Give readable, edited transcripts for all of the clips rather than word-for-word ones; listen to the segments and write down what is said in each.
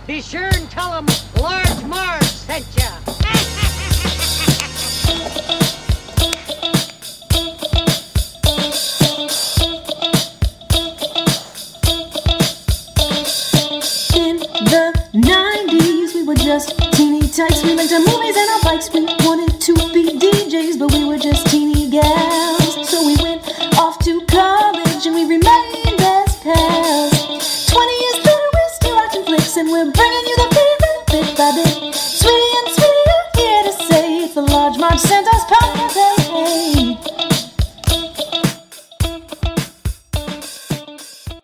Be sure and tell them Large Marge sent ya. In the 90s, we were just teeny tykes. We went to movies and our bikes. We wanted to be DJs, but we were just teeny gals. So we went off to college and we remained as pals. 20 years later, we're still watching flicks and we're bringing you the feedback bit by bit. Sweetie and Sweetie are here to say it's the Large Marge sent us podcast.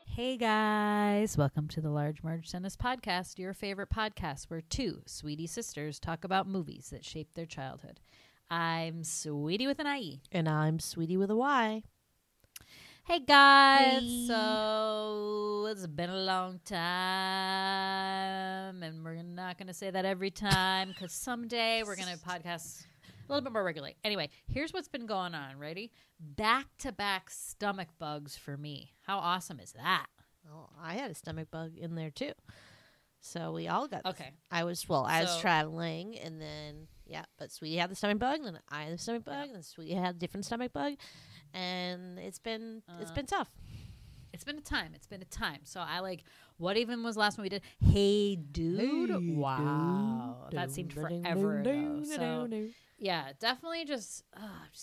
Hey guys, welcome to the Large Marge Sent Us podcast, your favorite podcast where two sweetie sisters talk about movies that shaped their childhood. I'm Sweetie with an IE. And I'm Sweetie with a Y. Hey guys, Hey. So it's been a long time, and we're not going to say that every time because someday we're going to podcast a little bit more regularly. Anyway, here's what's been going on. Ready? Back-to-back stomach bugs for me. How awesome is that? Well, I had a stomach bug in there too. So we all got Okay. I was traveling and then but Sweetie had the stomach bug and then I had the stomach bug and then Sweetie had a different stomach bug and it's been tough. It's been a time. So what even was the last one we did? Hey Dude. Hey, wow. dude. That seemed forever ago. So yeah, definitely just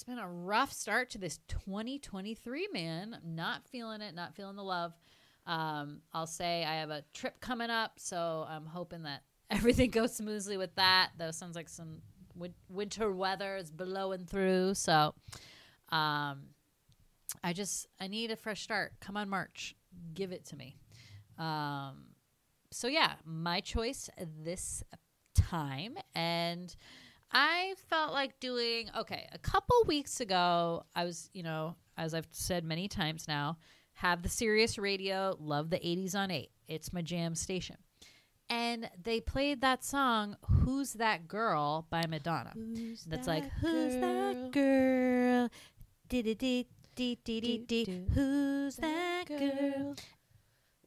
been a rough start to this 2023, man. I'm not feeling it, not feeling the love. I'll say I have a trip coming up, so I'm hoping that everything goes smoothly with that. Though sounds like some winter weather is blowing through, so I need a fresh start. Come on, March, give it to me. So yeah, my choice this time, and I felt like doing, a couple weeks ago, I was, as I've said many times now, have the Sirius radio, love the 80s on 8. It's my jam station. And they played that song, Who's That Girl by Madonna. Who's that girl? Who's that girl?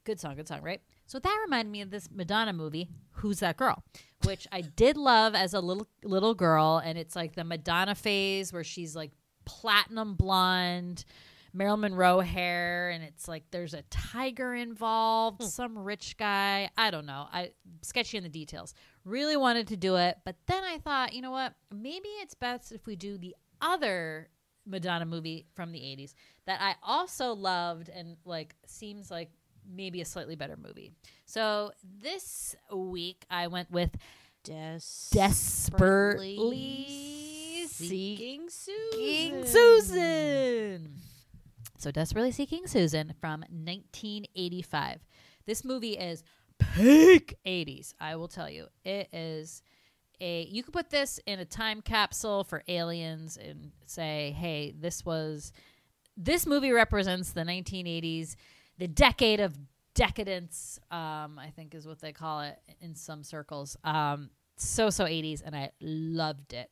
Good song, right? So that reminded me of this Madonna movie, Who's That Girl? Which I did love as a little girl, and it's like the Madonna phase where she's like platinum blonde, Marilyn Monroe hair, and it's like there's a tiger involved, some rich guy. I don't know. Sketchy in the details. Really wanted to do it, but then I thought, you know what? Maybe it's best if we do the other Madonna movie from the 80s that I also loved and seems like maybe a slightly better movie. So this week I went with Desperately Seeking Susan. So Desperately Seeking Susan from 1985. This movie is peak 80s. I will tell you. It is you could put this in a time capsule for aliens and say, hey, this movie represents the 1980s, the decade of decadence, I think is what they call it in some circles. So 80s, and I loved it.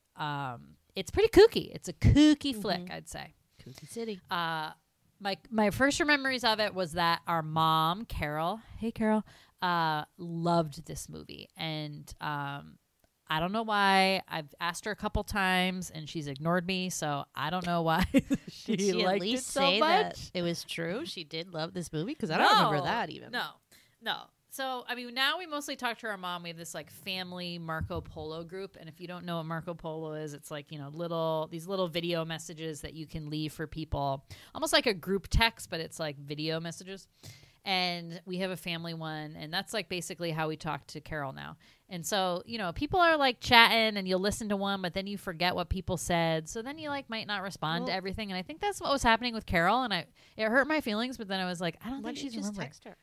It's pretty kooky. It's a kooky flick, I'd say. Kooky City. My first memories of it was that our mom, Carol, loved this movie, and I don't know why. I've asked her a couple times, and she's ignored me, so I don't know why Did she liked at least it so say much. that it was true? She did love this movie? Because I don't remember that even. No. So, now we mostly talk to our mom. We have this family Marco Polo group. And if you don't know what Marco Polo is, it's these little video messages that you can leave for people. Almost like a group text, but it's like video messages. And we have a family one. And that's basically how we talk to Carol now. And so, people are chatting and you'll listen to one, but then you forget what people said. So then you might not respond to everything. And I think that's what was happening with Carol. And it hurt my feelings. But then I was like, I don't think she's remembering. Text her.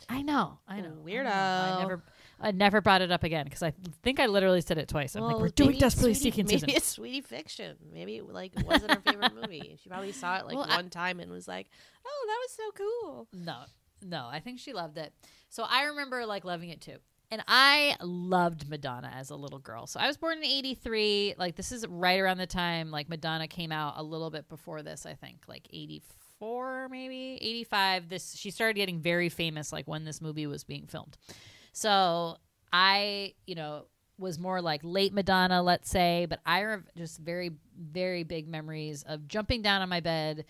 I know. Weirdo. I never brought it up again because I think I literally said it twice. I'm we're doing Desperately Seeking Susan. Maybe it's Sweetie fiction. Maybe it wasn't her favorite movie. She probably saw it one time and was like, "Oh, that was so cool." No, I think she loved it. So I remember loving it too. And I loved Madonna as a little girl. So I was born in 83. This is right around the time Madonna came out a little bit before this, I think, 84 maybe, 85. She started getting very famous when this movie was being filmed. So I, was more like late Madonna, let's say, but I have just very, very big memories of jumping down on my bed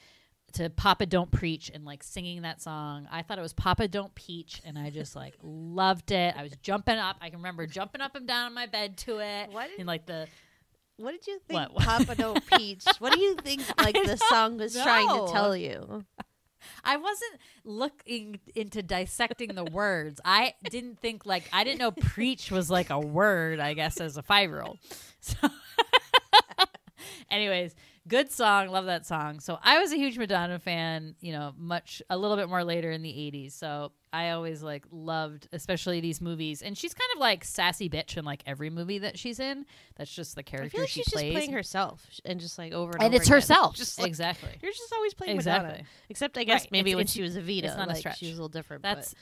to Papa Don't Preach and like singing that song. I thought it was Papa Don't Peach, and I just like loved it. I was jumping up. I can remember jumping up and down on my bed to it. What did you think? Papa Don't Peach. What do you think? Like the song was trying to tell you? I wasn't looking into dissecting the words. I didn't know preach was like a word, I guess, as a 5-year-old. So anyways, good song. Love that song. So I was a huge Madonna fan, a little bit more later in the 80s. So I always like loved, especially these movies. And she's kind of like sassy bitch in like every movie that she's in. That's just the character I feel like she she's plays. Just playing herself and just like over and and over it's again. herself. Just like, exactly. You're just always playing exactly. Madonna. Except I guess maybe when she was a Vita. It's not like, a stretch. She was a little different. That's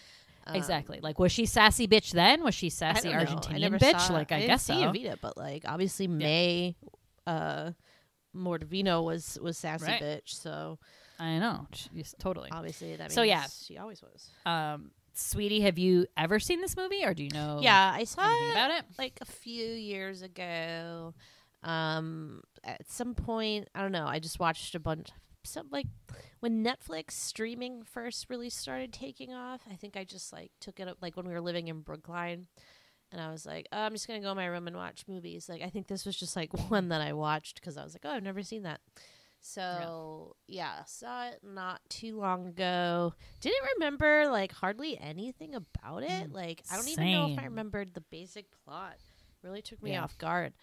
but, exactly. Like, was she sassy bitch then? Was she sassy Argentinian bitch? I guess so. I didn't see Evita, but like obviously May Mordvino was sassy bitch. So I know. She's totally. Obviously that means so yeah. She always was. Sweetie, have you ever seen this movie, or do you know? Yeah, I saw anything about it like a few years ago. At some point, I don't know. I just watched a bunch. When Netflix streaming first really started taking off, I think I just like took it up like when we were living in Brookline, and I was like, oh, I'm just gonna go in my room and watch movies. Like I think this was just like one that I watched because I was like, oh, I've never seen that. So yeah, saw it not too long ago. Didn't remember like hardly anything about it. Like I don't even know if I remembered the basic plot. Really took me off guard.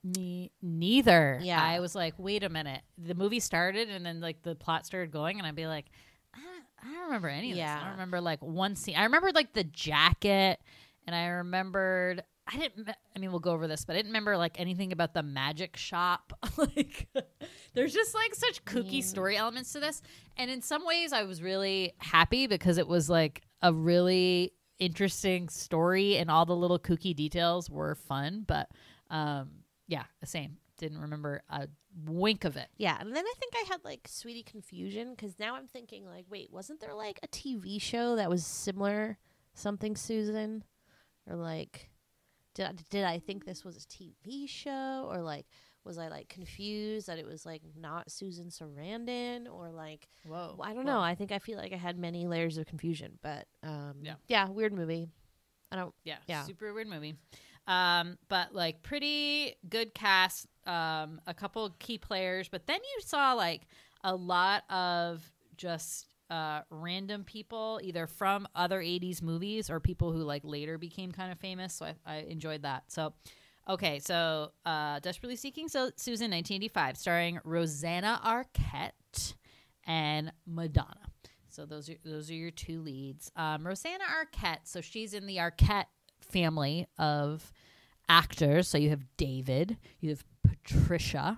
Me neither. Yeah, I was like, wait a minute. The movie started and then like the plot started going, and I'd be like, I don't remember any of this. I don't remember like one scene. I remembered like the jacket, and I remembered. We'll go over this, but I didn't remember like anything about the magic shop. Like, there's just like such kooky story elements to this. And in some ways I was really happy because it was like a really interesting story and all the little kooky details were fun. But same. Didn't remember a wink of it. Yeah. And then I think I had like Sweetie confusion because now I'm thinking like, wait, wasn't there like a TV show that was similar? Something Susan? Or like... Did I think this was a TV show, or like was I like confused that it was like not Susan Sarandon, or like I don't know. I feel like I had many layers of confusion, but weird movie. Super weird movie. But like pretty good cast, a couple key players, but then you saw like a lot of just random people either from other 80s movies or people who like later became kind of famous. So I enjoyed that. So, okay. So, Desperately Seeking Susan, 1985, starring Rosanna Arquette and Madonna. So those are your two leads. Rosanna Arquette. So she's in the Arquette family of actors. So you have David, you have Patricia,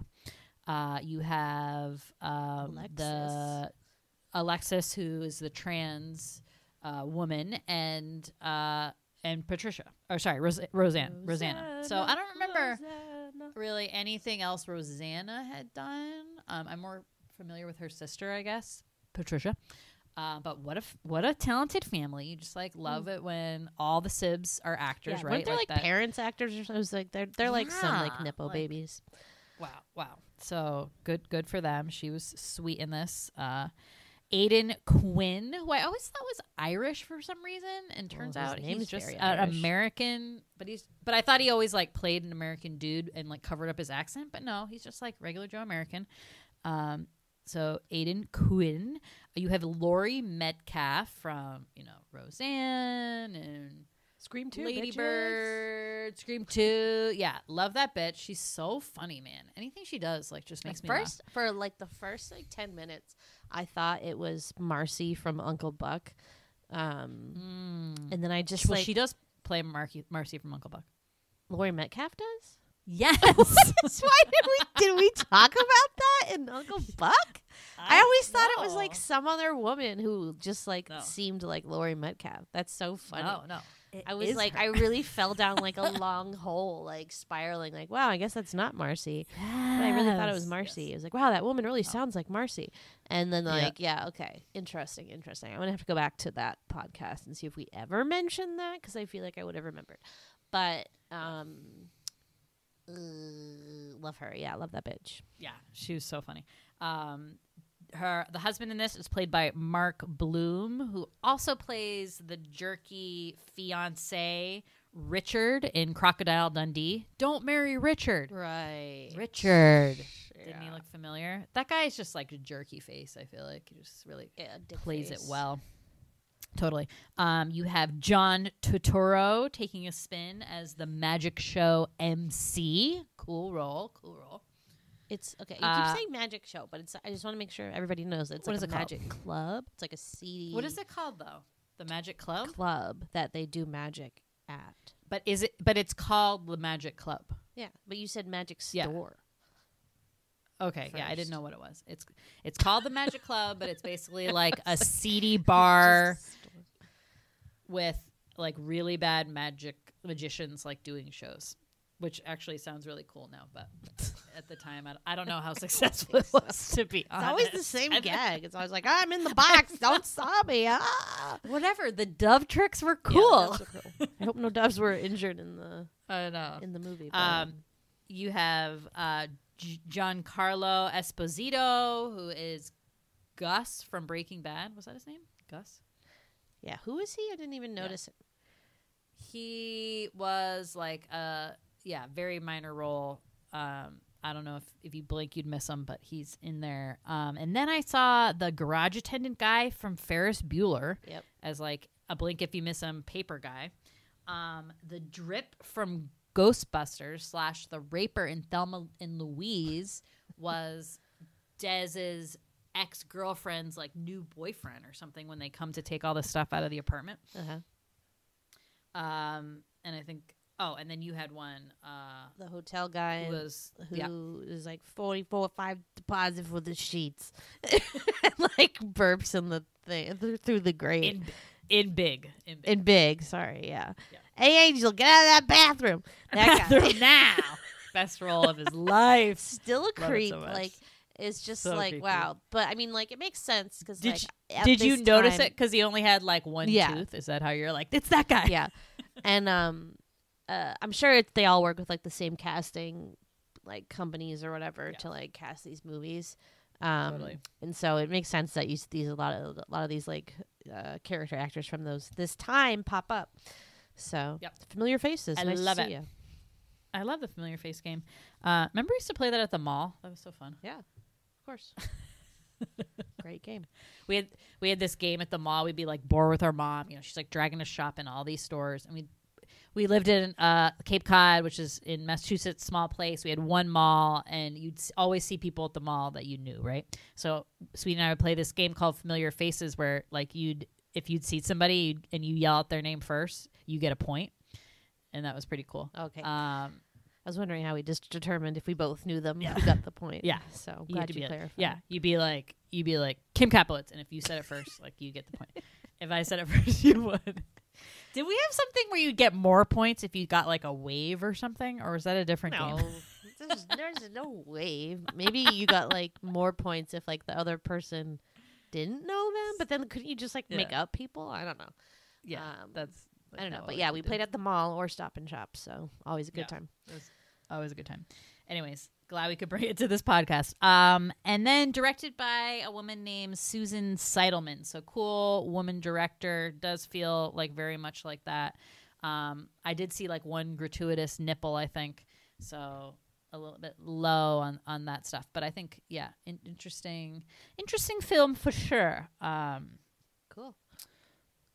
you have Alexis, who is the trans woman, and Patricia. Or sorry, Rosanna. So I don't remember really anything else Rosanna had done. I'm more familiar with her sister, I guess, Patricia. But what a talented family. You just like love it when all the sibs are actors, right? Weren't they like parents actors or something? It was like they're like some like nipple babies. Wow. So good for them. She was sweet in this. Aidan Quinn, who I always thought was Irish for some reason, and turns out he's just an American. But I thought he always like played an American dude and like covered up his accent. But no, he's just like regular Joe American. So Aidan Quinn, you have Lori Metcalf from Roseanne and Scream 2, Lady Bird, Scream 2. Yeah, love that bitch. She's so funny, man. Anything she does like just makes me laugh. For like the first like 10 minutes, I thought it was Marcy from Uncle Buck. And then I just she does play Marcy from Uncle Buck. Lori Metcalf does? Yes. Why did we talk about that in Uncle Buck? I always thought it was like some other woman who just like seemed like Lori Metcalf. That's so funny. No. I was like, I really fell down like a long hole, like spiraling, like, wow, I guess that's not Marcy. But I really thought it was Marcy. It was like, wow, that woman really sounds like Marcy. And then like, okay, interesting. I'm going to have to go back to that podcast and see if we ever mentioned that, because I feel like I would have remembered. But love her. Yeah, love that bitch. Yeah, she was so funny. The husband in this is played by Mark Bloom, who also plays the jerky fiance Richard in Crocodile Dundee. Don't marry Richard. Right. Richard. Yeah. Didn't he look familiar? That guy is just like a jerky face, I feel like. He just really plays it well. Totally. You have John Turturro taking a spin as the magic show MC. Cool role. It's okay. You keep saying magic show, but it's. I just want to make sure everybody knows it's like a magic club. It's like a seedy. What is it called though? The Magic Club? Club that they do magic at. But is it? But it's called the Magic Club. Yeah, but you said magic store. Okay, I didn't know what it was. It's called the Magic Club, but it's basically like a seedy bar with like really bad magicians like doing shows. Which actually sounds really cool now, but at the time, I don't know how successful it was, to be honest. It's always the same gag. It's always like, I'm in the box. Don't saw me. Whatever. The dove tricks were cool. Yeah, I hope no doves were injured in the movie. You have Giancarlo Esposito, who is Gus from Breaking Bad. Was that his name? Gus? Yeah. Who is he? I didn't even notice it. He was like very minor role. I don't know if you blink, you'd miss him, but he's in there. And then I saw the garage attendant guy from Ferris Bueller as like a blink if you miss him paper guy. The drip from Ghostbusters / the raper in Thelma and Louise was Dez's ex-girlfriend's like new boyfriend or something when they come to take all the stuff out of the apartment. And I think and then you had one the hotel guy who is like 44.5 deposit for the sheets like burps in the thing through the grate in big sorry Hey Angel, get out of that bathroom. That guy. Now best role of his life. Still a creep. So like it's just so like creepy. Wow. But I mean, like it makes sense because did you notice it because he only had like one tooth? Is that how you're like it's that guy? Yeah. And I'm sure they all work with like the same casting like companies or whatever to like cast these movies. Totally. And so it makes sense that you see a lot of these like character actors from this time pop up. So familiar faces. I love it. I love the familiar face game. Remember we used to play that at the mall? That was so fun. Yeah, of course. Great game. We had this game at the mall. We'd be like bored with our mom. You know, she's like dragging us shop in all these stores, and we lived in Cape Cod, which is in Massachusetts, small place. We had one mall, and you'd always see people at the mall that you knew, right? So Sweetie and I would play this game called Familiar Faces, where like if you'd see somebody and you yell out their name first, you get a point, and that was pretty cool. Okay. I was wondering how we just determined if we both knew them. Yeah. We got the point. Yeah. So glad you clarified. Yeah. You'd be like Kim Kaplowitz, and if you said it first, like you get the point. If I said it first, you would. Did we have something where you get more points if you got like a wave or something, or is that a different game? There's no wave. Maybe you got like more points if like the other person didn't know them, but then couldn't you just like make up people? I don't know. Yeah, I don't know, but yeah, we played at the mall or Stop and Shop, so always a good time. It was always a good time. Anyways, glad we could bring it to this podcast. And then directed by a woman named Susan Seidelman. So cool woman director, does feel like very much like that. I did see like one gratuitous nipple, I think. So a little bit low on that stuff. But I think, interesting film for sure. Cool.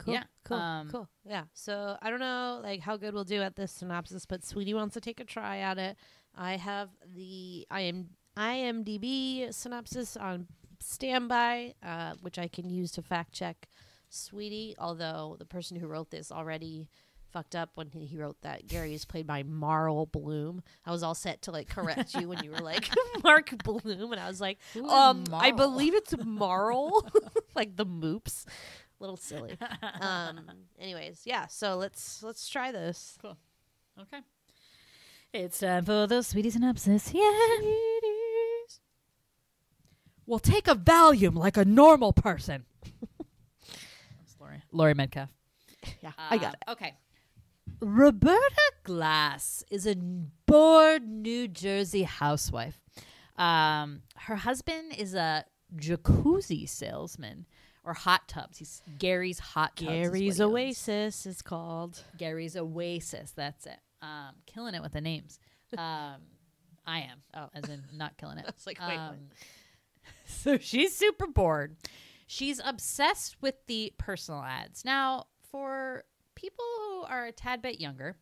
Yeah. Cool. Yeah. So I don't know like how good we'll do at this synopsis, but Sweetie wants to take a try at it. I have the IMDb synopsis on standby, which I can use to fact check Sweetie, although the person who wrote this already fucked up when he wrote that Gary is played by Marl Bloom. I was all set to like correct you when you were like Mark Bloom, and I was like, I believe it's Marl, like the Moops. little silly. Anyways, yeah. So let's try this. Cool. Okay. It's time for the sweetie synopsis. Yeah. Sweeties. Well, take a Valium like a normal person. That's Lori Metcalf. Yeah, I got it. Okay. Roberta Glass is a bored New Jersey housewife. Her husband is a jacuzzi salesman or hot tubs. He's Gary's Hot Tubs. Gary's Oasis is called. Gary's Oasis. That's it. Killing it with the names. I am. Oh, as in not killing it. It's like, wait. So she's super bored. She's obsessed with the personal ads. Now, for people who are a tad bit younger,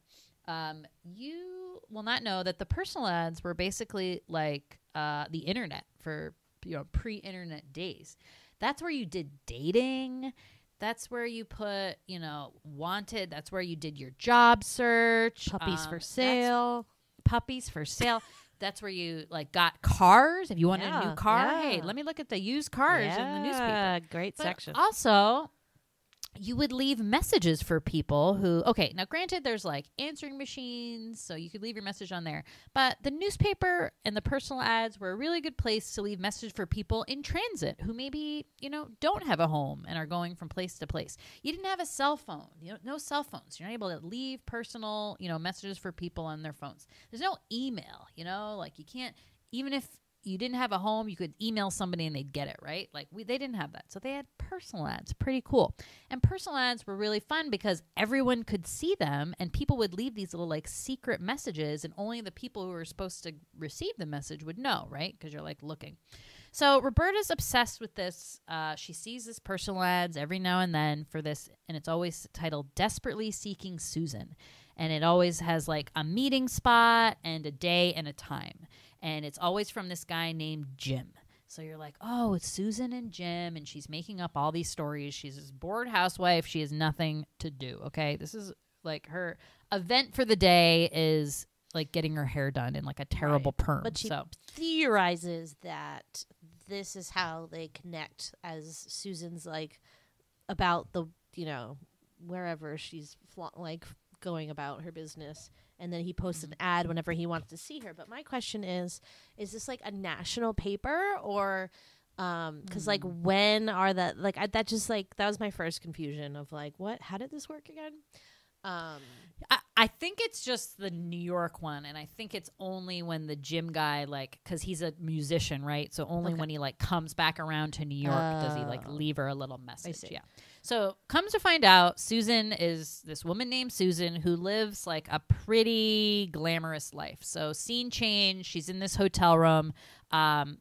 you will not know that the personal ads were basically like the internet for pre-internet days. That's where you did dating. That's where you put, wanted. That's where you did your job search. Puppies for sale. Puppies for sale. That's where you got cars. If you wanted a new car, hey, let me look at the used cars in the newspaper. Great section. Also, you would leave messages for people who, okay, now granted there's answering machines, so you could leave your message on there. But the newspaper and the personal ads were a really good place to leave message for people in transit who maybe, don't have a home and are going from place to place. You didn't have a cell phone, no cell phones. You're not able to leave personal, messages for people on their phones. There's no email, you can't, even if you didn't have a home, you could email somebody and they'd get it, right? They didn't have that. So they had personal ads. Pretty cool. And personal ads were really fun because everyone could see them and people would leave these little secret messages and only the people who were supposed to receive the message would know, right? Because you're looking. So Roberta's obsessed with this. She sees this personal ads every now and then for this, and it's always titled Desperately Seeking Susan. And it always has a meeting spot and a day and a time. And it's always from this guy named Jim. So you're like, oh, it's Susan and Jim, and she's making up all these stories. She's this bored housewife. She has nothing to do, okay? This is her event for the day is getting her hair done in a terrible perm. But she theorizes that this is how they connect, as Susan's about the, wherever she's going about her business. And then he posts an ad whenever he wants to see her. But my question is this a national paper or because when are that that just that was my first confusion of what, how did this work again? I think it's just the New York one, and I think it's only when the Jim guy because he's a musician, right? So only when he comes back around to New York does he leave her a little message. Yeah. So comes to find out, Susan is this woman named Susan who lives a pretty glamorous life. So scene change, she's in this hotel room,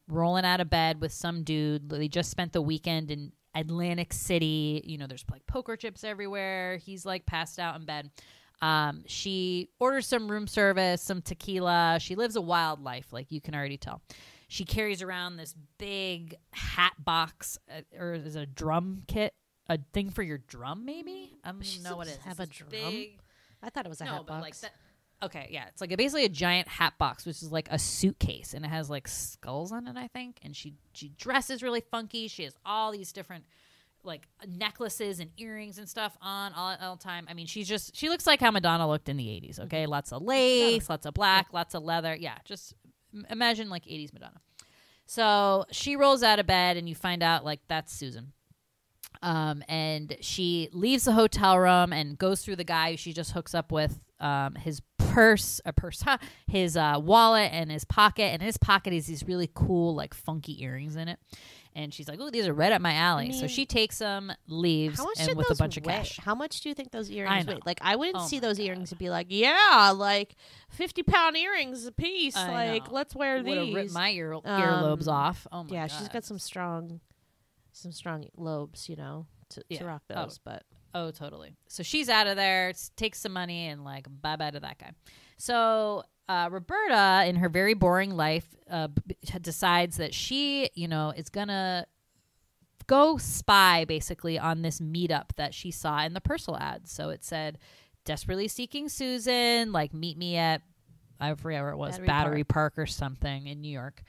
rolling out of bed with some dude. They just spent the weekend in Atlantic City. There's poker chips everywhere. He's passed out in bed. She orders some room service, some tequila. She lives a wild life, you can already tell. She carries around this big hat box, or is it a drum kit? A thing for your drum, maybe? I don't know what it is. Have a drum? I thought it was a hat box. Okay, yeah. It's basically a giant hat box, which is a suitcase, and it has skulls on it, I think. And she dresses really funky. She has all these different necklaces and earrings and stuff on all the time. I mean, she looks like how Madonna looked in the 80s, okay? Lots of lace, lots of black, lots of leather. Yeah, just imagine 80s Madonna. So she rolls out of bed and you find out that's Susan. And she leaves the hotel room and goes through the guy who she just hooks up with, his his wallet and his pocket. And in his pocket is these really cool, funky earrings in it. And she's like, oh, these are right up my alley. So she takes them, leaves, and with a bunch of cash. How much do you think those earrings weigh? I wouldn't see those earrings and be like, yeah, 50-pound earrings a piece. Let's wear these. Would have ripped my earlobes off. Oh, my God. Yeah, she's got some strong lobes, to rock those. Oh, totally. So she's out of there, takes some money, and bye-bye to that guy. So Roberta, in her very boring life, decides that she, is going to go spy, basically, on this meetup that she saw in the personal ads. So it said, Desperately Seeking Susan, meet me at, I forget where it was, Battery Park or something in New York.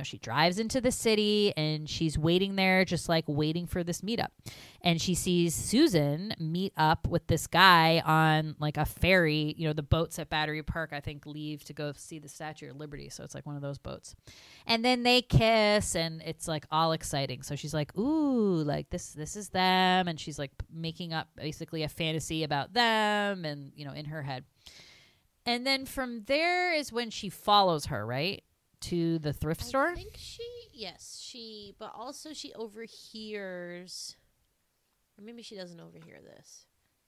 She drives into the city and she's waiting there, just like waiting for this meetup. And she sees Susan meet up with this guy on like a ferry. The boats at Battery Park, I think, leave to go see the Statue of Liberty. So it's like one of those boats. And then they kiss and it's like all exciting. So she's like, ooh, like this is them. And she's like making up basically a fantasy about them and, in her head. And then from there is when she follows her, right? To the thrift store? I think but also she overhears, or maybe she doesn't overhear this,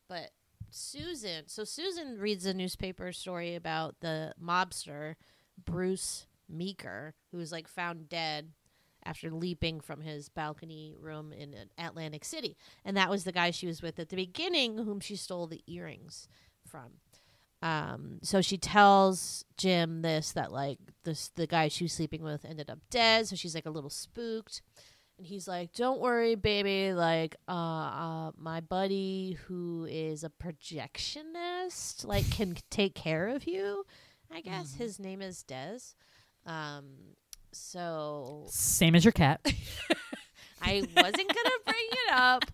but Susan reads a newspaper story about the mobster, Bruce Meeker, who was like found dead after leaping from his balcony room in Atlantic City. And that was the guy she was with at the beginning, whom she stole the earrings from. So she tells Jim that like the guy she was sleeping with ended up dead. So she's like a little spooked, and he's like, "Don't worry, baby. Like, my buddy who is a projectionist, like, can take care of you. I guess his name is Des. So same as your cat. I wasn't gonna bring it up."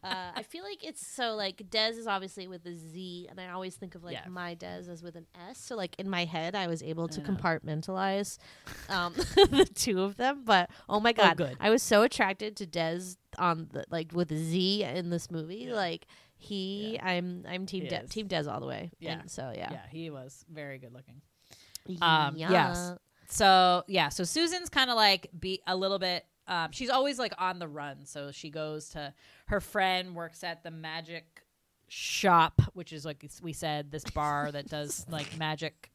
I feel like it's so like Des is obviously with a Z, and I always think of like my Des as with an S. So like in my head, I was able to compartmentalize the two of them. But oh my god, good. I was so attracted to Des on the like with a Z in this movie. Yeah. Like I'm team Team Des all the way. Yeah. And so yeah, he was very good looking. Yeah. So Susan's kind of like a little bit. She's always like on the run. So she goes to her friend, works at the magic shop, which is like we said, this bar that does like magic.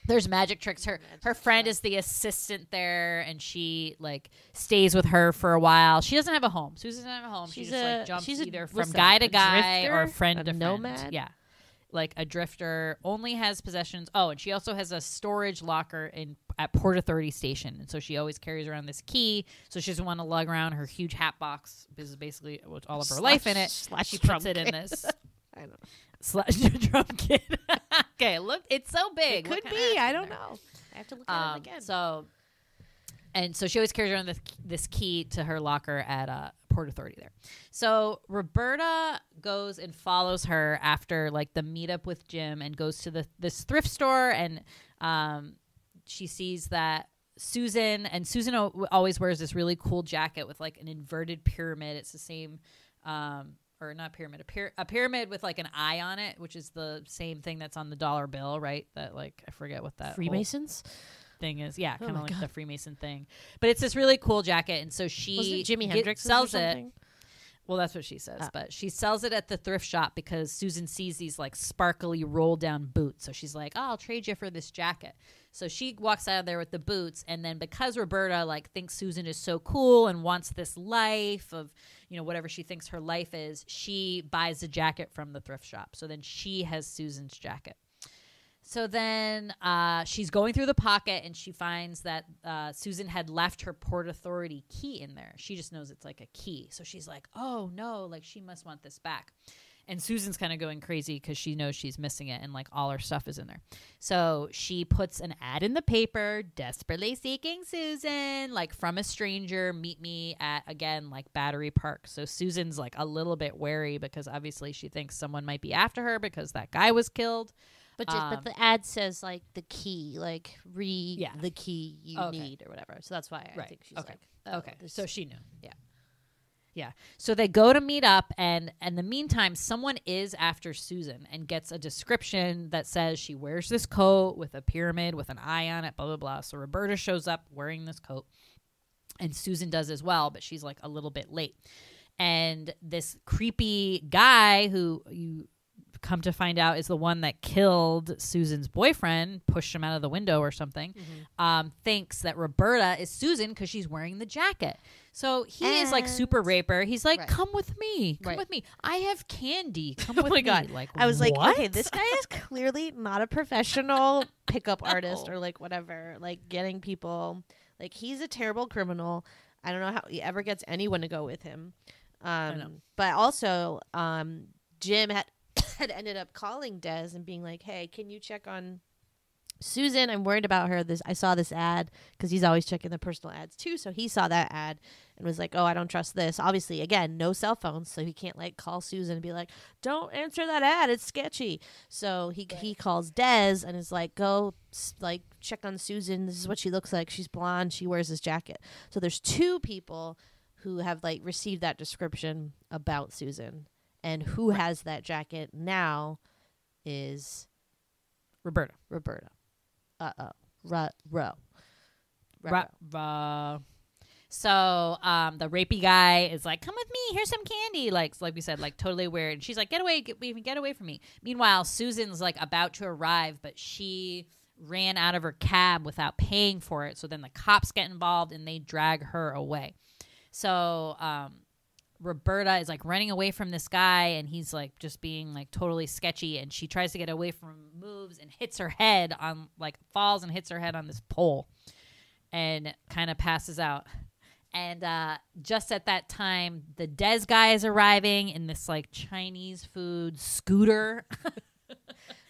There's magic tricks. Her friend is the assistant there, and she like stays with her for a while. She doesn't have a home. Susan doesn't have a home. She just like jumps either from guy to guy or friend to nomad. Friend. Yeah. Like a drifter, only has possessions. Oh, and she also has a storage locker at Port Authority Station. And so she always carries around this key. So she doesn't want to lug around her huge hat box. This is basically all of her life in it. She puts it in this. I know. / drum kit. Okay, look, it's so big. It could be. I don't know. I have to look at it again. So she always carries around this key to her locker at Port Authority there. So Roberta goes and follows her after like the meetup with Jim and goes to this thrift store, and she sees that Susan always wears this really cool jacket with like an inverted pyramid. It's the same or not pyramid, a pyramid with like an eye on it, which is the same thing that's on the dollar bill, right? That like I forget what that Freemasons thing is. Yeah, kind of like the Freemason thing. But it's this really cool jacket, and so she Jimi Hendricks sells it. Well, that's what she says, but she sells it at the thrift shop because Susan sees these like sparkly roll down boots. So she's like, "Oh, I'll trade you for this jacket." So she walks out of there with the boots, and then because Roberta like thinks Susan is so cool and wants this life of, whatever she thinks her life is, she buys the jacket from the thrift shop. So then she has Susan's jacket. So then she's going through the pocket, and she finds that Susan had left her Port Authority key in there. She just knows it's like a key. So she's like, oh, no, like she must want this back. And Susan's kind of going crazy because she knows she's missing it, and like all her stuff is in there. So she puts an ad in the paper, desperately seeking Susan, like from a stranger, meet me at, again, like Battery Park. So Susan's like a little bit wary because obviously she thinks someone might be after her because that guy was killed. But the ad says like the key, like the key you need or whatever. So that's why I think she's like, okay. So she knew. Yeah. So they go to meet up, and in the meantime, someone is after Susan and gets a description that says she wears this coat with a pyramid with an eye on it, blah, blah, blah. So Roberta shows up wearing this coat, and Susan does as well, but she's like a little bit late. And this creepy guy who you come to find out is the one that killed Susan's boyfriend, pushed him out of the window or something, thinks that Roberta is Susan because she's wearing the jacket. So he is like super raper. He's like, come with me. Come with me. I have candy. Come with me. God. Like, I was what? like, okay, this guy is clearly not a professional pickup artist or like whatever, like getting people. Like he's a terrible criminal. I don't know how he ever gets anyone to go with him. But also, Jim had ended up calling Des and being like, hey, can you check on Susan, I'm worried about her. I saw this ad because he's always checking the personal ads too. So he saw that ad and was like, oh, I don't trust this. Obviously, again, no cell phones. So he can't like call Susan and be like, don't answer that ad. It's sketchy. So he calls Des and is like, go like check on Susan. This is what she looks like. She's blonde. She wears this jacket. So there's two people who have like received that description about Susan, and who has that jacket now is Roberta. So the rapey guy is like, come with me, here's some candy, like we said, like totally weird. And she's like, get away from me. Meanwhile, Susan's like about to arrive, but she ran out of her cab without paying for it. So then the cops get involved and they drag her away. So Roberta is like running away from this guy, and he's like just being like totally sketchy, and she tries to get away from him, moves and hits her head on like falls and hits her head on this pole and kind of passes out. And just at that time, the Des guy is arriving in this like Chinese food scooter.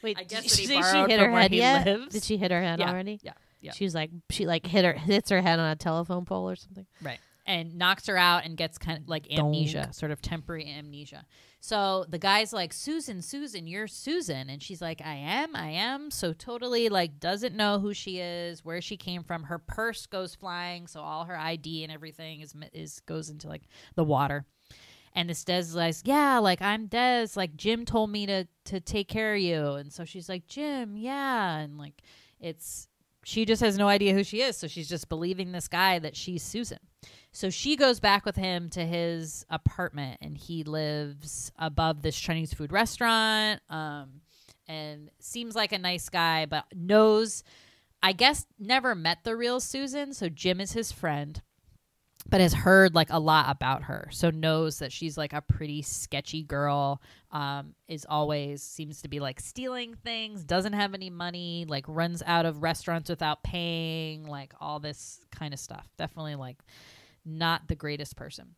Wait, I guess did that she he say she borrowed hit from her where head he yet? lives. Did she hit her head already? Yeah. She hits her head on a telephone pole or something. Right. And knocks her out and gets kind of like amnesia, sort of temporary amnesia. So the guy's like, Susan, you're Susan. And she's like, I am. So totally like doesn't know who she is, where she came from. Her purse goes flying. So all her ID and everything goes into like the water. And this Des is like, yeah, like I'm Des. Like Jim told me to take care of you. And so she's like, Jim, yeah. And like she just has no idea who she is. So she's just believing this guy that she's Susan. So she goes back with him to his apartment, and he lives above this Chinese food restaurant, and seems like a nice guy, but knows, I guess, never met the real Susan. So Jim is his friend, but has heard like a lot about her. So knows that she's like a pretty sketchy girl, seems to be like stealing things, doesn't have any money, like runs out of restaurants without paying, like all this kind of stuff. Definitely like not the greatest person.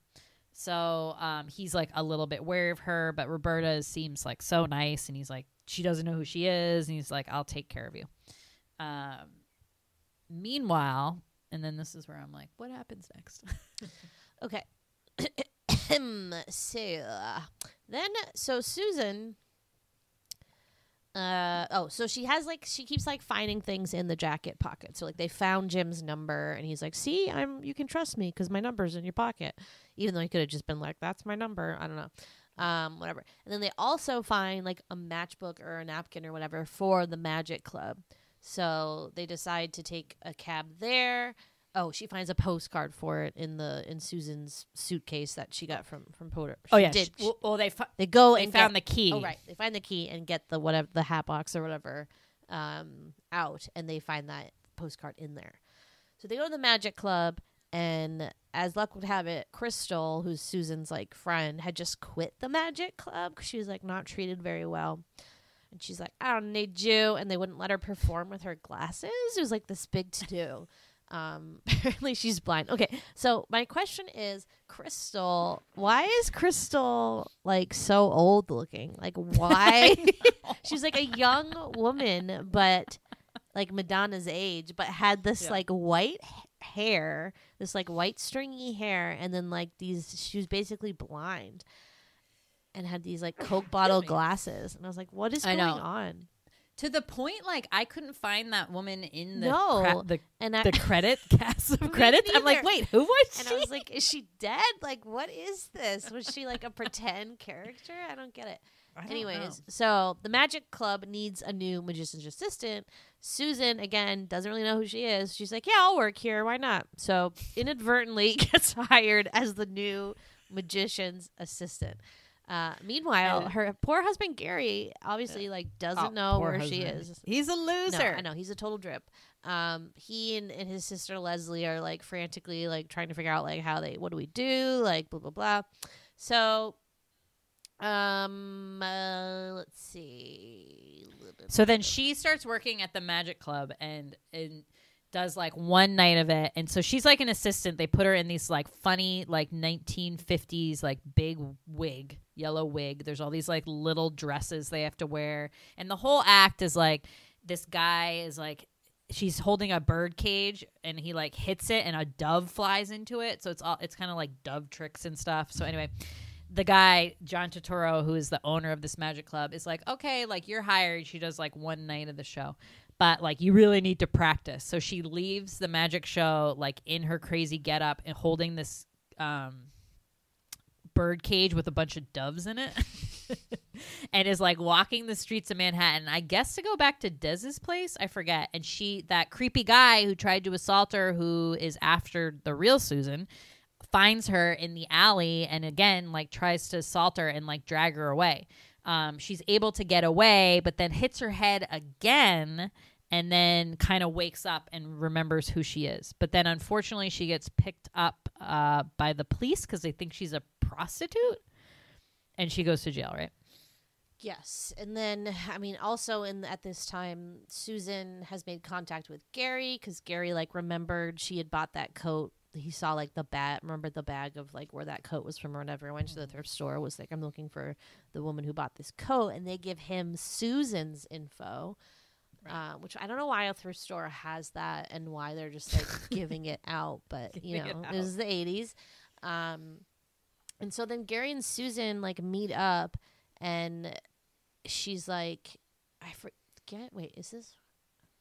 So he's like a little bit wary of her, but Roberta seems like so nice, and he's like, she doesn't know who she is, and he's like, I'll take care of you. Meanwhile, and then this is where I'm like, what happens next? Okay. So Susan, so she keeps like finding things in the jacket pocket. So like they found Jim's number, and he's like, see, you can trust me because my number's in your pocket, even though he could have just been like, that's my number. I don't know. Whatever. And then they also find like a matchbook or a napkin or whatever for the Magic Club. So they decide to take a cab there. Oh, she finds a postcard for it in Susan's suitcase that she got from Potter. They found the key. Oh, right. They find the key and get the hat box or whatever out, and they find that postcard in there. So they go to the Magic Club, and as luck would have it, Crystal, who's Susan's like friend, had just quit the Magic Club because she was like not treated very well. And she's like, I don't need you. And they wouldn't let her perform with her glasses. It was like this big to-do. Apparently she's blind. Okay, so my question is, Crystal, why is Crystal like so old looking? Like, why? She's like a young woman, but like Madonna's age, but had this like white hair, this like white stringy hair, and then like she was basically blind and had these like Coke bottle glasses. And I was like, what is going on? To the point, like, I couldn't find that woman in the credit cast of credits. I'm like, wait, who was she? And I was like, is she dead? Like, what is this? Was she like a pretend character? I don't get it. Anyways, so the Magic Club needs a new magician's assistant. Susan, again, doesn't really know who she is. She's like, yeah, I'll work here. Why not? So inadvertently gets hired as the new magician's assistant. Meanwhile, her poor husband Gary obviously like doesn't know where she is. He's a loser. No, I know, he's a total drip. He and his sister Leslie are like frantically like trying to figure out like what do we do, like blah blah blah. So let's see. So then she starts working at the Magic Club and does like one night of it. And so she's like an assistant. They put her in these like funny like 1950s like big wig, yellow wig. There's all these like little dresses they have to wear. And the whole act is like this guy is like, she's holding a bird cage and he like hits it and a dove flies into it. So it's kind of like dove tricks and stuff. So anyway, the guy, John Turturro, who is the owner of this magic club, is like, okay, like you're hired. She does like one night of the show, but like you really need to practice. So she leaves the magic show like in her crazy getup and holding this bird cage with a bunch of doves in it and is like walking the streets of Manhattan, I guess to go back to Dez's place. I forget. And that creepy guy who tried to assault her, who is after the real Susan, finds her in the alley and again like tries to assault her and like drag her away. She's able to get away, but then hits her head again and then kind of wakes up and remembers who she is. But then unfortunately she gets picked up by the police because they think she's a prostitute and she goes to jail, right? Yes. And then, I mean, also at this time, Susan has made contact with Gary because Gary like remembered she had bought that coat. He saw like remembered the bag of like where that coat was from or whatever. Went to the thrift store, was like, I'm looking for the woman who bought this coat. And they give him Susan's info, right. Which I don't know why a thrift store has that and why they're just like giving it out. But, you know, this is the 80s. And so then Gary and Susan like meet up and she's like, I forget. Wait, is this?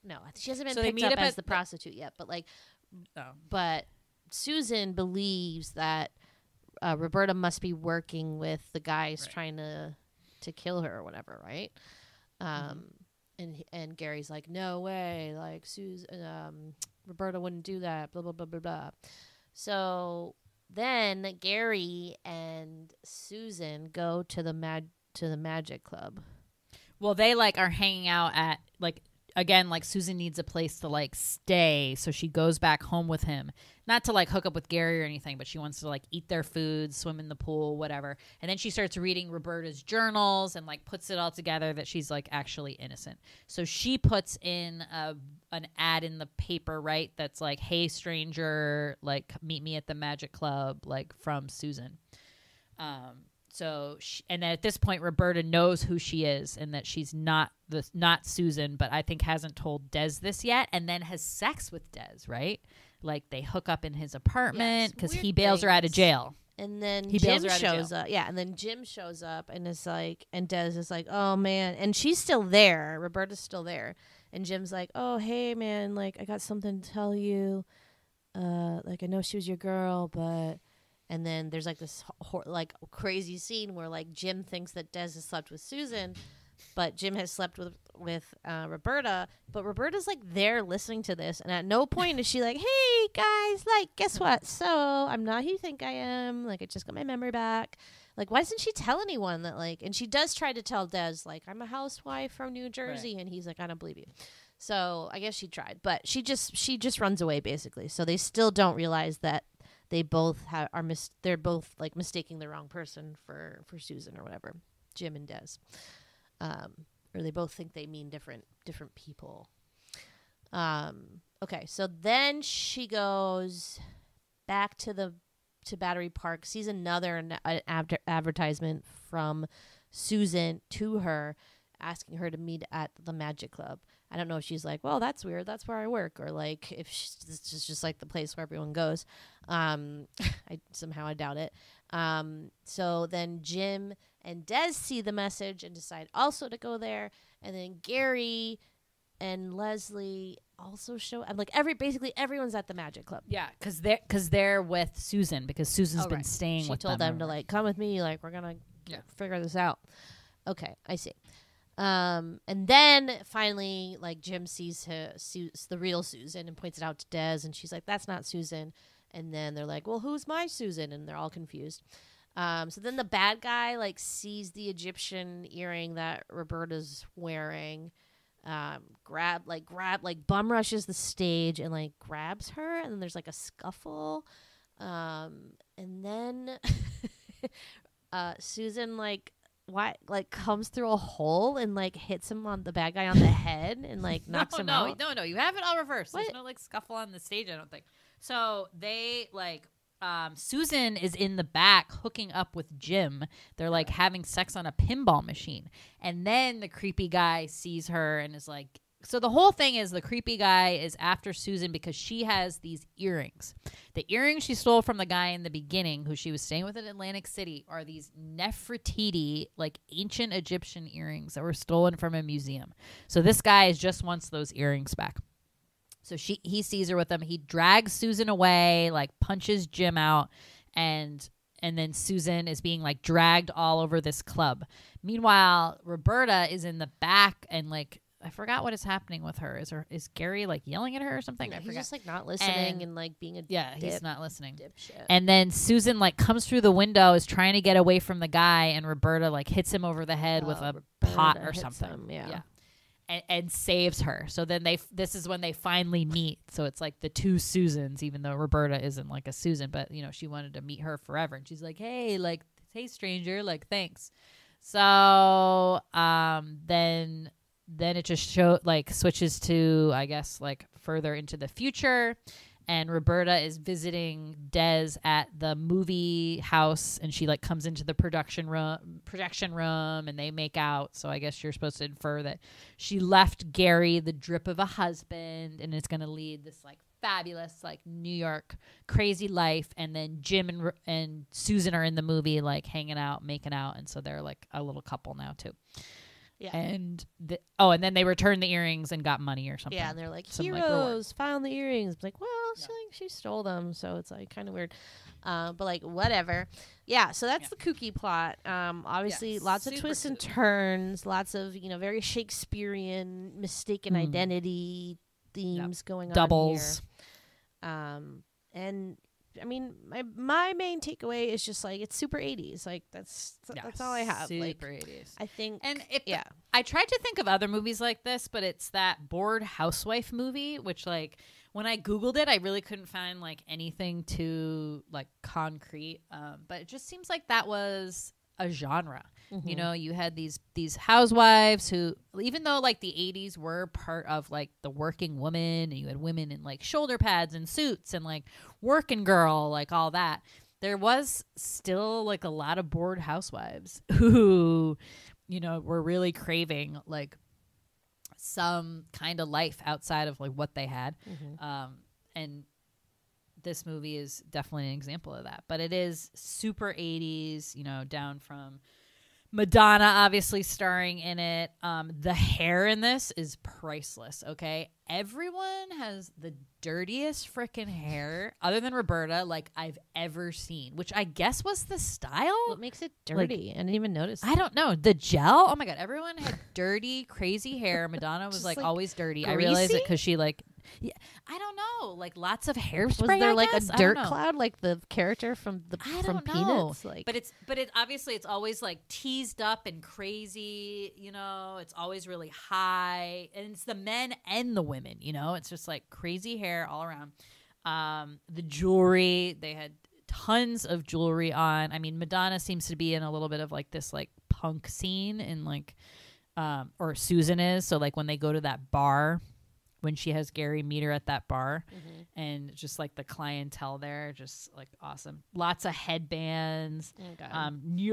No, she hasn't been picked up as the prostitute yet. But like, but Susan believes that Roberta must be working with the guys trying to kill her or whatever, right? And Gary's like, no way, like Roberta wouldn't do that, blah blah blah blah blah. So then Gary and Susan go to the magic club. Well, they like are hanging out at like, again, like Susan needs a place to like stay, so she goes back home with him, not to like hook up with Gary or anything, but she wants to like eat their food, swim in the pool, whatever. And then she starts reading Roberta's journals and like puts it all together that she's like actually innocent. So she puts in an ad in the paper, right? That's like, hey stranger, like meet me at the magic club, like from Susan. So, and then at this point, Roberta knows who she is and that she's not Susan, but I think hasn't told Des this yet, and then has sex with Des, right? Like they hook up in his apartment because he bails her out of jail. And then Jim shows up. Yeah, and then Jim shows up and is like, and Des is like, oh man, and she's still there. Roberta's still there, and Jim's like, oh hey man, like I got something to tell you. Like I know she was your girl, but. And then there's like this like crazy scene where like Jim thinks that Des has slept with Susan, but Jim has slept with Roberta. But Roberta's like there listening to this, and at no point is she like, "Hey guys, like guess what? So I'm not who you think I am. Like I just got my memory back. Like why doesn't she tell anyone that like?" And she does try to tell Des like, "I'm a housewife from New Jersey," and he's like, "I don't believe you." So I guess she tried, but she just runs away basically. So they still don't realize that. They both they're both like mistaking the wrong person for Susan or whatever, Jim and Des, or they both think they mean different people. Okay, so then she goes back to Battery Park, sees another advertisement from Susan to her, asking her to meet at the Magic Club. I don't know if she's like, well, that's weird, that's where I work, or like if it's just like the place where everyone goes. I doubt it. So then Jim and Des see the message and decide also to go there, and then Gary and Leslie also show, and like basically everyone's at the Magic Club. Yeah, because they're with Susan, because Susan's been staying with them. She told them to like come with me, like we're gonna figure this out. Okay, I see. And then finally, like Jim sees the real Susan and points it out to Des, and she's like, "That's not Susan." And then they're like, "Well, who's my Susan?" And they're all confused. So then the bad guy like sees the Egyptian earring that Roberta's wearing, bum rushes the stage and like grabs her, and then there's like a scuffle, and then Susan comes through a hole and like hits him on the bad guy on the head and like knocks him out. No, you have it all reversed. There's no like scuffle on the stage, I don't think. So they like Susan is in the back hooking up with Jim. They're like having sex on a pinball machine, and then the creepy guy sees her and is like So the whole thing is the creepy guy is after Susan because she has these earrings. The earrings she stole from the guy in the beginning who she was staying with in Atlantic City are these Neferitti, like ancient Egyptian earrings that were stolen from a museum. So this guy just wants those earrings back. So he sees her with them. He drags Susan away, like punches Jim out, and then Susan is being like dragged all over this club. Meanwhile, Roberta is in the back and like I forgot what is happening with her. Is Gary like yelling at her or something? Yeah, I he's forgot. just like not listening and like being a he's not listening. Dipshit. And then Susan like comes through the window, is trying to get away from the guy, and Roberta like hits him over the head with a pot or something. Yeah. And saves her. So then this is when they finally meet. So it's like the two Susans, even though Roberta isn't like a Susan, but you know, she wanted to meet her forever. And she's like, hey, stranger, like, thanks. So then it just switches to, I guess, like further into the future. And Roberta is visiting Des at the movie house, and she like comes into the projection room, and they make out. So I guess you're supposed to infer that she left Gary the drip of a husband, and is going to lead this like fabulous like New York crazy life. And then Jim and Susan are in the movie like hanging out, making out, and so they're like a little couple now too. Yeah. And and then they returned the earrings and got money or something. Yeah, and they're like, heroes found the earrings. It's like, well, she stole them, so it's like kind of weird. But like whatever. Yeah, so that's the kooky plot. Obviously lots of twists and turns, lots of, very Shakespearean mistaken identity themes going on doubles. And I mean, my main takeaway is just like it's super 80s. Like that's all I have. Super like 80s. I think, and I tried to think of other movies like this, but it's that bored housewife movie, which like when I Googled it, I really couldn't find like anything too like concrete. But it just seems like that was a genre. Mm-hmm. You had these housewives who, even though like the 80s were part of like the working woman, and you had women in like shoulder pads and suits and like working girl, like all that, there was still like a lot of bored housewives who, were really craving like some kind of life outside of like what they had. Mm-hmm. And this movie is definitely an example of that, but it is super 80s, down from Madonna obviously starring in it. The hair in this is priceless. Okay, everyone has the dirtiest freaking hair other than Roberta like I've ever seen, which I guess was the style. What makes it dirty? I didn't even notice that. I don't know. The gel, oh my god, everyone had dirty crazy hair. Madonna was like always dirty. Greasy? I realized it because she like I don't know, like lots of hairspray. Was there like a dirt cloud like the character from Peanuts? Like, but it obviously it's always like teased up and crazy, it's always really high, and it's the men and the women, it's just like crazy hair all around. The jewelry, they had tons of jewelry on. I mean, Madonna seems to be in a little bit of like this like punk scene in like or Susan is, so like when they go to that bar, when she has Gary meet her at that bar, mm-hmm. and just like the clientele there, just like awesome. Lots of headbands. Okay. New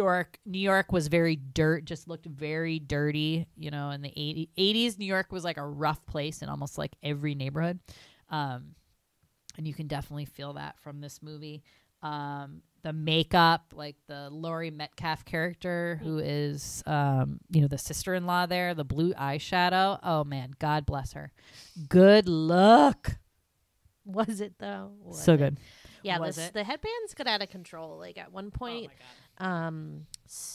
York was very just looked very dirty, in the 80s. New York was like a rough place in almost like every neighborhood. And you can definitely feel that from this movie. The makeup, like the Lori Metcalf character, who is, the sister-in-law there, the blue eyeshadow. Oh man, God bless her. Good look. Was it though? So good. Yeah, the headbands got out of control. Like at one point,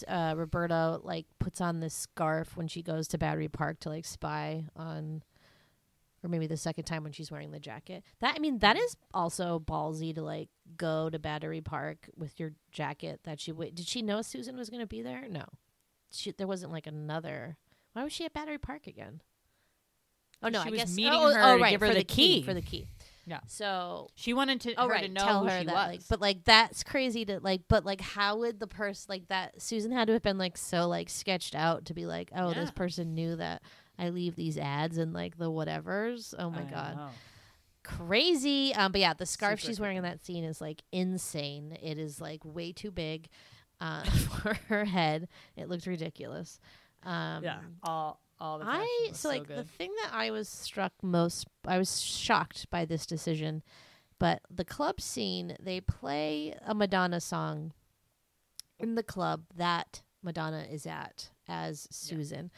Roberta like puts on this scarf when she goes to Battery Park to like spy on. Or maybe the second time when she's wearing the jacket. That is also ballsy to like go to Battery Park with your jacket that did she know Susan was going to be there? No. There wasn't like another. Why was she at Battery Park again? Oh no, she I was guess meeting her to give her the key. For the key. Yeah. So she wanted to her to know tell who her she that, was. like, but like that's crazy to like. But like, how would the person like that? Susan had to have been like so like sketched out to be like, oh, this person knew that I leave these ads and like the whatevers. Oh my god, crazy. But yeah, the scarf she's wearing in that scene is like insane. It is like way too big for her head. It looked ridiculous. all the fashion was so like good. the thing that I was shocked by this decision, but the club scene, they play a Madonna song in the club that Madonna is at as Susan.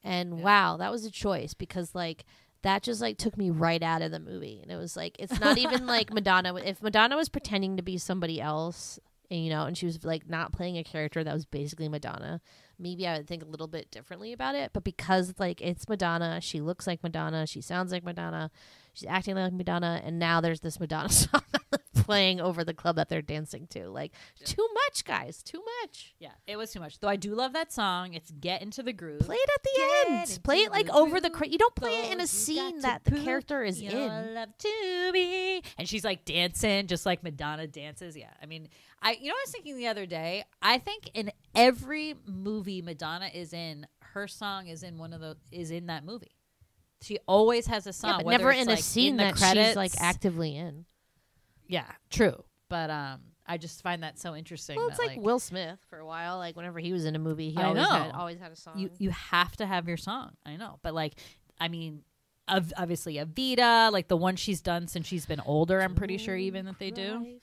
And wow, that was a choice because like that just like took me right out of the movie. And it was like, it's not even like Madonna. If Madonna was pretending to be somebody else, and, you know, and she was like not playing a character that was basically Madonna, maybe I would think a little bit differently about it. But because like it's Madonna, she looks like Madonna, she sounds like Madonna, she's acting like Madonna, and now there's this Madonna song playing over the club that they're dancing to. Like, too much, guys, too much. Yeah, it was too much. Though I do love that song. It's Get Into the Groove. Play it at the end. Play it like over the you don't play it in a scene that the character is in. Love to be. And she's like dancing just like Madonna dances. Yeah, I mean, I was thinking the other day, I think in every movie Madonna is in, her song is in in that movie. She always has a song, yeah, but never in a scene in the that credits. She's like actively in. Yeah, true. But I just find that so interesting. Well, it's that, like Will Smith for a while. Like whenever he was in a movie, he always had a song. You have to have your song. I know, but like, I mean, obviously Evita, like the one she's done since she's been older. I'm pretty sure even that they do.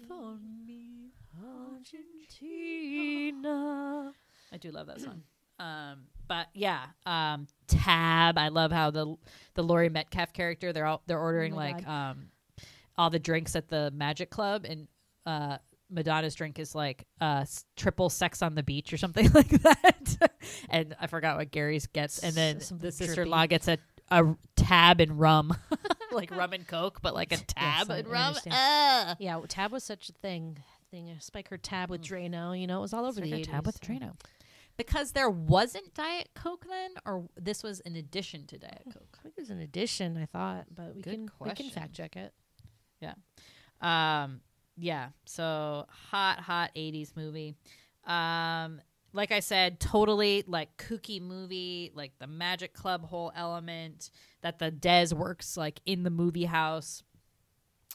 For me, Argentina. I do love that song. But yeah, Tab. I love how the Lori Metcalf character. They're ordering all the drinks at the Magic Club, and Madonna's drink is like triple sex on the beach or something like that. And I forgot what Gary's gets, and then the sister-in-law gets a Tab and rum, like rum and Coke, but like a Tab and rum. Yeah, Tab was such a thing. Spike her Tab with Drano. You know, it was all over the 80s. Tab with Drano. Because there wasn't Diet Coke then, or this was in addition to Diet Coke? I think it was an addition, I thought, but we can fact check it. Yeah. Yeah. So hot 80s movie. Like I said, totally like kooky movie, like the Magic Club whole element that the Des works like in the movie house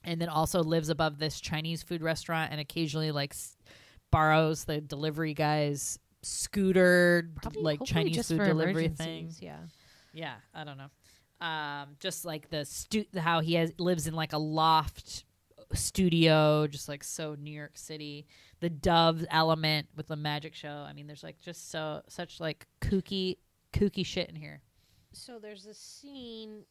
and then also lives above this Chinese food restaurant and occasionally like borrows the delivery guy's scooter, like Chinese food delivery thing. Yeah, I don't know. Just like how he lives in like a loft studio, just like so New York City. The Dove element with the magic show. I mean, there's like just such like kooky shit in here. So there's a scene,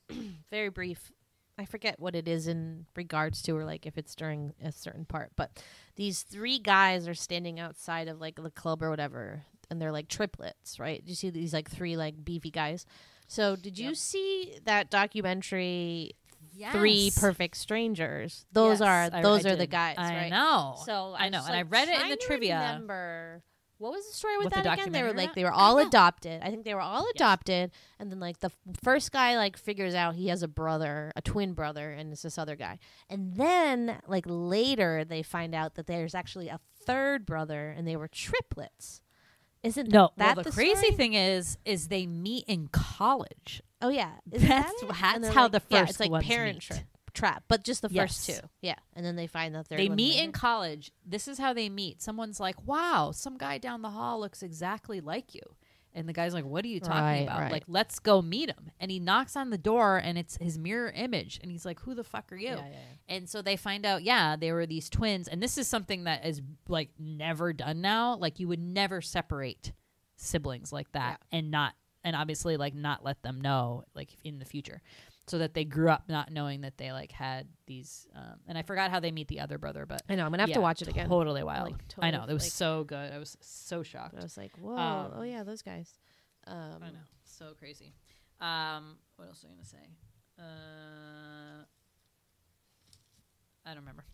very brief. I forget what it is in regards to, or like if it's during a certain part, but these three guys are standing outside of like the club or whatever, and they're like triplets, right? You see these like three like beefy guys. So did you see that documentary? Yes. Three Perfect Strangers. Those are the guys, right? I know. So I know, and I read it in the trivia. Remember, what was the story with that again? They were all adopted. I think they were all adopted, and then like the first guy like figures out he has a brother, a twin brother, and it's this other guy. And then like later they find out that there's actually a third brother, and they were triplets. Isn't that well, the crazy story? thing is they meet in college. Oh yeah, that's how the first it's like ones Parent meet. Trap, but just the first two. Yeah, and then they find that they meet in college. This is how they meet. Someone's like, "Wow, some guy down the hall looks exactly like you," and the guy's like, "What are you talking about? Right. Like, let's go meet him." And he knocks on the door, and it's his mirror image, and he's like, "Who the fuck are you?" Yeah. And so they find out, they were these twins, and this is something that is like never done now. Like you would never separate siblings like that, and obviously like not let them know like in the future, so that they grew up not knowing that they like had these and I forgot how they meet the other brother, but I know I'm gonna have to watch it again. Totally wild. I know, it was so good. I was so shocked. I was like, whoa, oh yeah, those guys. I know, so crazy. What else was I gonna say? I don't remember.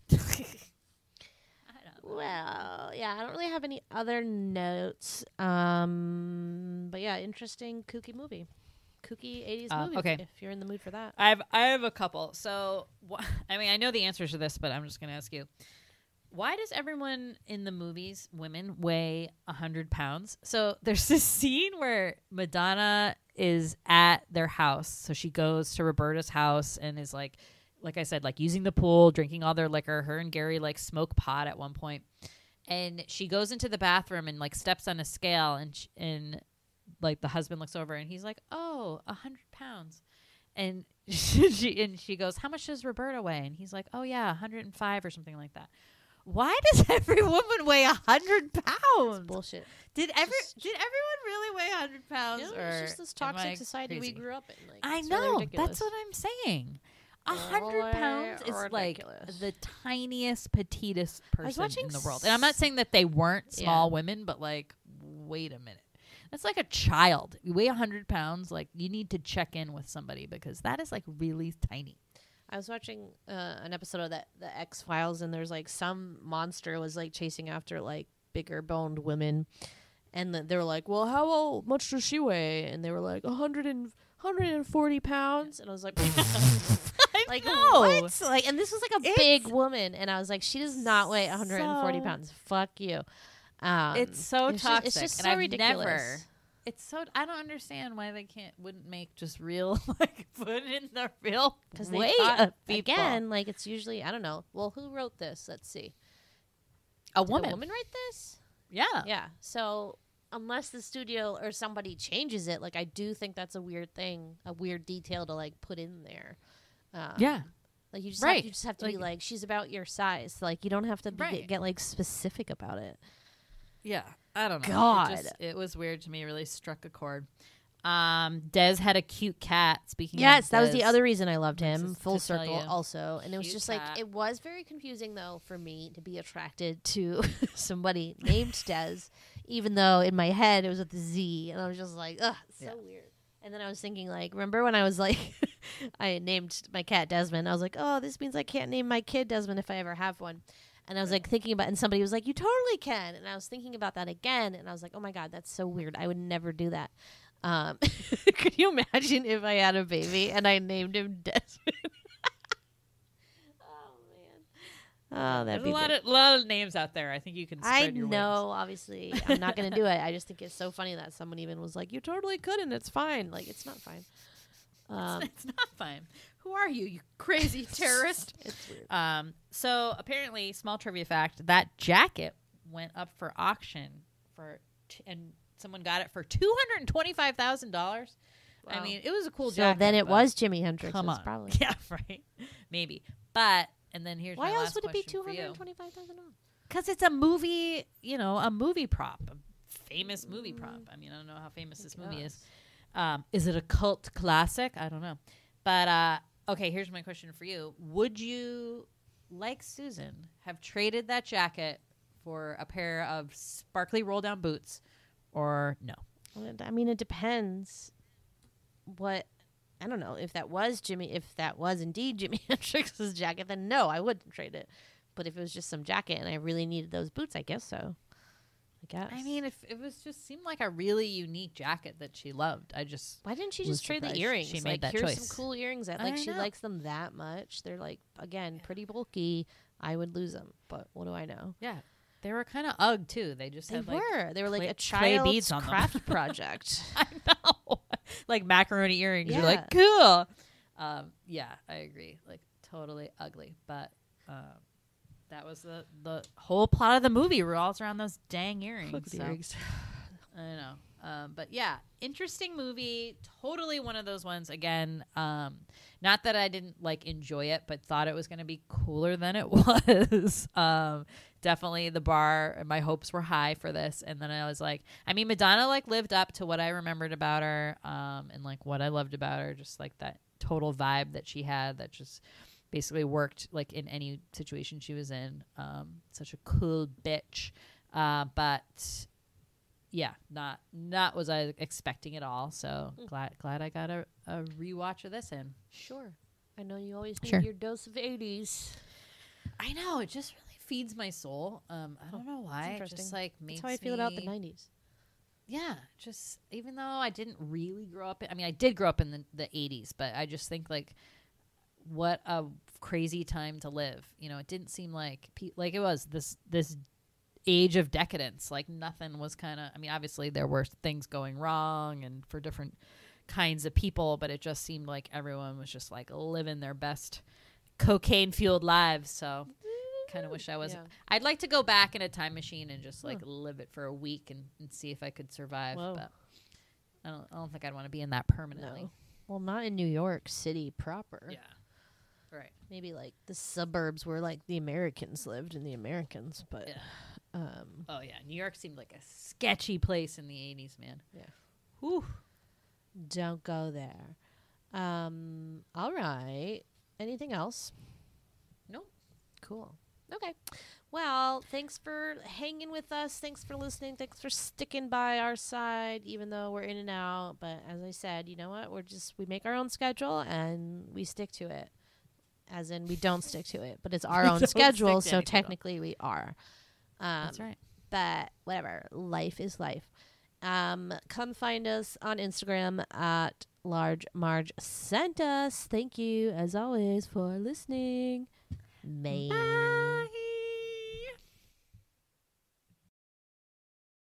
Well, yeah, I don't really have any other notes. But yeah, interesting kooky movie. Kooky 80s movie. Okay. If you're in the mood for that. I have a couple. So, I mean, I know the answers to this, but I'm just going to ask you. Why does everyone in the movies, women, weigh 100 pounds? So there's this scene where Madonna is at their house. So she goes to Roberta's house and is like I said, like using the pool, drinking all their liquor. Her and Gary like smoke pot at one point. And she goes into the bathroom and like steps on a scale and like the husband looks over and he's like, oh, 100 pounds. And she goes, how much does Roberta weigh? And he's like, oh yeah, 105 or something like that. Why does every woman weigh 100 pounds? That's bullshit. Did everyone really weigh 100 pounds? No, or it's just this toxic society we grew up in. Like, I it's know. really ridiculous. That's what I'm saying. 100 pounds is like the tiniest, petitest person in the world. And I'm not saying that they weren't small women, but like, wait a minute. That's like a child. You weigh 100 pounds. Like, you need to check in with somebody because that is like really tiny. I was watching an episode of the X-Files, and there's like some monster was like chasing after like bigger boned women, and they were like, well, how much does she weigh? And they were like 140 pounds, and I was like, like what? Like, and this was like a big woman, and I was like, she does not weigh 140 pounds. Fuck you. It's so toxic. It's just and so I've ridiculous. It's so, I don't understand why they wouldn't make just real, like, put in the real weight of people. Again, like, it's usually, I don't know. Well, who wrote this? Let's see. A Did woman. A woman write this? Yeah. Yeah. So, unless the studio or somebody changes it, like, I do think that's a weird thing, a weird detail to, like, put in there. Yeah. Like, you just have to be like, she's about your size. Like, you don't have to get like, specific about it. Yeah. I don't know. God. It was weird to me. It really struck a chord. Des had a cute cat. Speaking of Yes, that was Des, the other reason I loved him. Just Full to tell circle you. also. And it was Cute just cat. like, it was very confusing, though, for me to be attracted to somebody named Des, even though in my head it was with a Z. And I was just like, ugh, so weird. And then I was thinking, like, remember when I was like, I named my cat Desmond. I was like, oh, this means I can't name my kid Desmond if I ever have one. And I was like thinking about, and somebody was like, you totally can. And I was thinking about that again. And I was like, oh my God, that's so weird. I would never do that. Could you imagine if I had a baby and I named him Desmond? Oh, man. Oh, that'd There's be a lot of names out there. I think you can spread your wings. Obviously. I'm not going to do it. I just think it's so funny that someone even was like, you totally could, and it's fine. Like, it's not fine. It's not fine. Who are you, you crazy terrorist? It's weird. So apparently, small trivia fact, that jacket went up for auction and someone got it for $225,000. Wow. I mean, it was a cool jacket. So then it was Jimi Hendricks. Come on. Probably. Yeah, right. Maybe. But, and then here's why my else last would it be question $225,000? because it's a movie, a movie prop, a famous movie prop. I mean, I don't know how famous this movie is. Is it a cult classic? I don't know. But, okay, here's my question for you. Would you, like Susan, have traded that jacket for a pair of sparkly roll-down boots or no? I mean, it depends what... I don't know. If that was indeed Jimi Hendrix's jacket, then no, I wouldn't trade it. But if it was just some jacket and I really needed those boots, I guess so. I guess. I mean, if it was just seemed like a really unique jacket that she loved. Why didn't she just trade the earrings? She made that here's choice. some cool earrings that she likes them that much. They're like, again, pretty bulky. I would lose them, but what do I know? Yeah. They were kind of ugg too. They just had they were like a clay child's beads on craft project. I know. Like macaroni earrings. Yeah. You're like, cool. Yeah, I agree. Like totally ugly. But that was the whole plot of the movie revolves around those dang earrings. Earrings. I know. But yeah, interesting movie. Totally one of those ones. Again, not that I didn't like enjoy it, but thought it was going to be cooler than it was. Definitely the bar and my hopes were high for this. And then I was like, I mean, Madonna like lived up to what I remembered about her, and like what I loved about her, just like that total vibe that she had that just basically worked like in any situation she was in. Such a cool bitch. But yeah, not was I expecting at all. So glad I got a rewatch of this in. Sure. I know you always need your dose of 80s. I know, it just really feeds my soul. I don't know why. It just like makes That's how I feel about the 90s. Yeah, just even though I didn't really grow up I did grow up in the 80s, but I just think like what a crazy time to live. It didn't seem like like it was this age of decadence. Like nothing was obviously there were things going wrong and for different kinds of people, but it just seemed like everyone was just like living their best cocaine fueled lives. So kind of wish I was. Yeah. I'd like to go back in a time machine and just like live it for a week and see if I could survive. Whoa. But I don't think I'd want to be in that permanently. No. Well, not in New York City proper. Yeah. Right. Maybe like the suburbs where like the Americans lived and the Americans, but oh yeah, New York seemed like a sketchy place in the 80s, man. Yeah. Whew. Don't go there. All right. Anything else? Nope. Cool. Okay. Well, thanks for hanging with us. Thanks for listening. Thanks for sticking by our side, even though we're in and out. But as I said, you know what? We make our own schedule and we stick to it. As in, we don't stick to it, but it's our own schedule, so technically we are. That's right. But whatever. Life is life. Come find us on Instagram at Large Marge Sent Us. Thank you, as always, for listening. Bye.